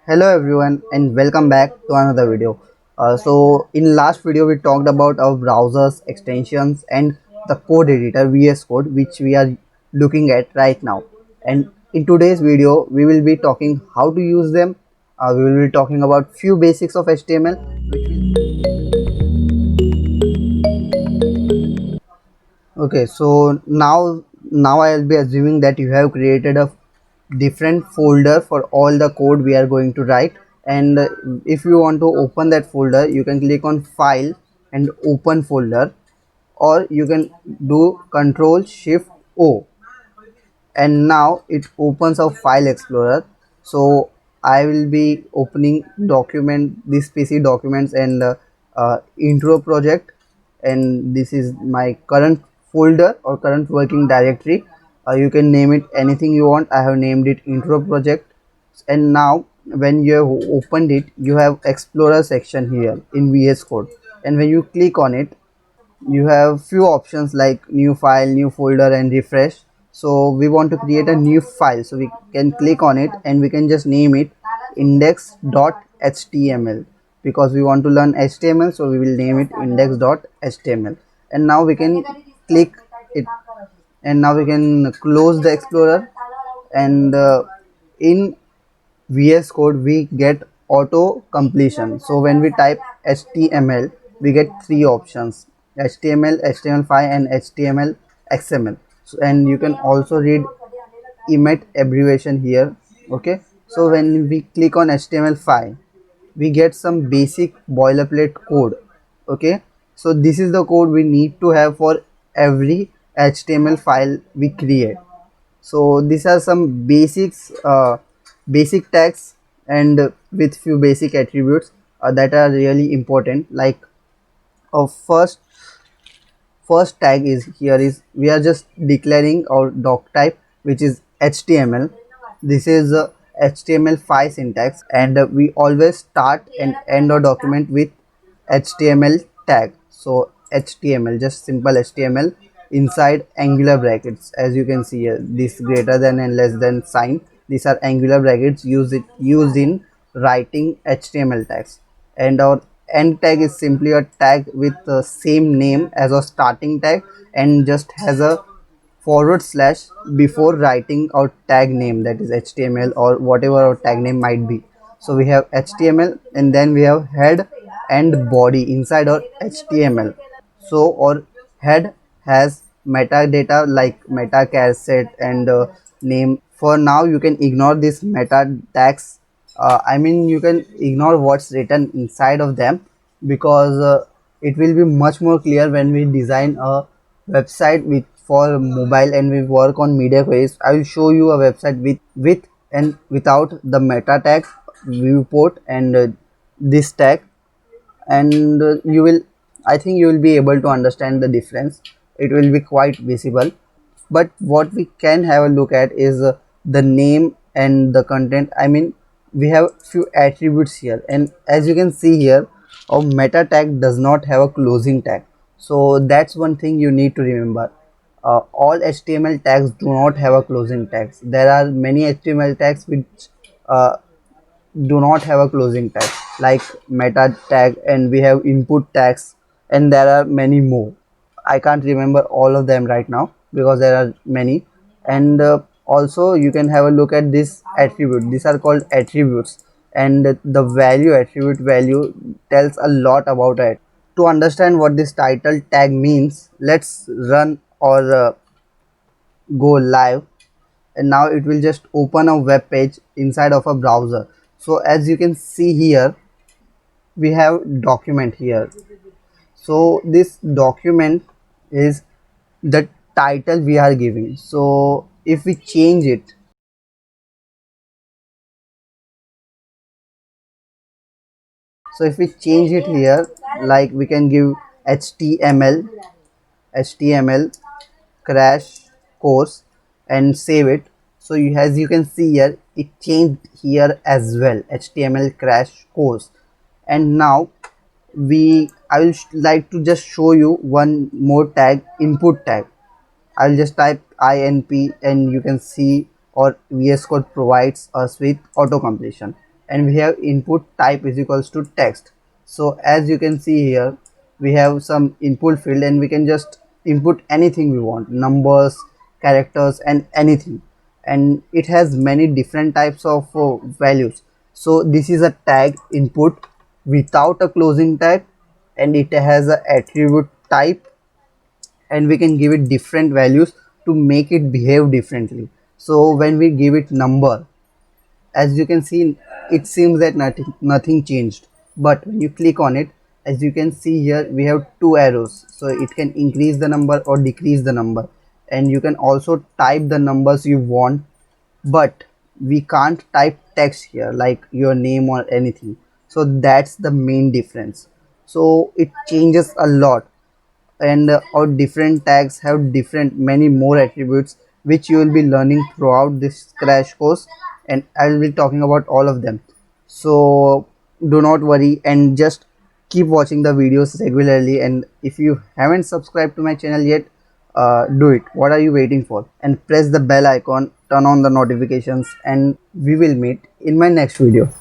Hello everyone and welcome back to another video. So in last video we talked about our browsers, extensions and the code editor VS Code which we are looking at right now. And in today's video we will be talking how to use them. We will be talking about few basics of HTML. Okay, so now I'll be assuming that you have created a different folder for all the code we are going to write, and if you want to open that folder you can click on file and open folder, or you can do control shift O, and now it opens a file explorer. So I will be opening document this PC documents and intro project, and this is my current folder or current working directory. You can name it anything you want. I have named it intro project. And now when you have opened it, you have explorer section here in VS Code, and when you click on it you have few options like new file, new folder and refresh. So we want to create a new file, so we can click on it and we can just name it index.html, because we want to learn HTML, so we will name it index.html. And now we can click it, and now we can close the explorer, and in VS Code we get auto completion. So when we type HTML we get three options: HTML, HTML5 and HTML XML. So, and you can also read emit abbreviation here. Okay, so when we click on HTML5 we get some basic boilerplate code. Okay, so this is the code we need to have for every HTML file we create. So these are some basic tags, and with few basic attributes that are really important. Like our first tag is here is we are just declaring our doc type, which is HTML. This is HTML5 syntax, and we always start and end our document with HTML tag. So HTML, just simple HTML inside angular brackets. As you can see here, this greater than and less than sign, these are angular brackets used in writing HTML tags. And our end tag is simply a tag with the same name as a starting tag, and just has a forward slash before writing our tag name, that is HTML or whatever our tag name might be. So we have HTML, and then we have head and body inside our HTML. So our head has metadata like meta charset and name. For now you can ignore this meta tags. I mean, you can ignore what's written inside of them, because it will be much more clear when we design a website with for mobile and we work on media queries. I will show you a website with and without the meta tag, viewport and this tag, and you will, I think you will be able to understand the difference. It will be quite visible. But what we can have a look at is the name and the content. I mean, we have few attributes here, and as you can see here, our meta tag does not have a closing tag. So that's one thing you need to remember. All HTML tags do not have a closing tags. There are many HTML tags which uh, do not have a closing tag, like meta tag, and we have input tags, and there are many more. I can't remember all of them right now because there are many. And also you can have a look at this attribute. These are called attributes, and the value, attribute value, tells a lot about it. To understand what this title tag means, let's run or go live, and now it will just open a web page inside of a browser. So as you can see here, we have document here. So this document is the title we are giving. So if we change it, here, like we can give html crash course and save it. So you, as you can see here, it changed here as well, HTML crash course. And now I will like to just show you one more tag, input tag. I will just type inp, and you can see our VS Code provides us with auto completion. and we have input type is equals to text. So as you can see here, we have some input field and we can just input anything we want, numbers, characters and anything, and it has many different types of values. So this is a tag input without a closing tag, and it has a attribute type, and we can give it different values to make it behave differently. So when we give it number, as you can see, it seems that nothing changed, but when you click on it, as you can see here, we have two arrows, so it can increase the number or decrease the number, and you can also type the numbers you want, but we can't type text here like your name or anything. So that's the main difference. So it changes a lot, and our different tags have different many more attributes which you will be learning throughout this crash course, and I will be talking about all of them. So do not worry and just keep watching the videos regularly, and if you haven't subscribed to my channel yet, do it. What are you waiting for? And press the bell icon, turn on the notifications, and we will meet in my next video.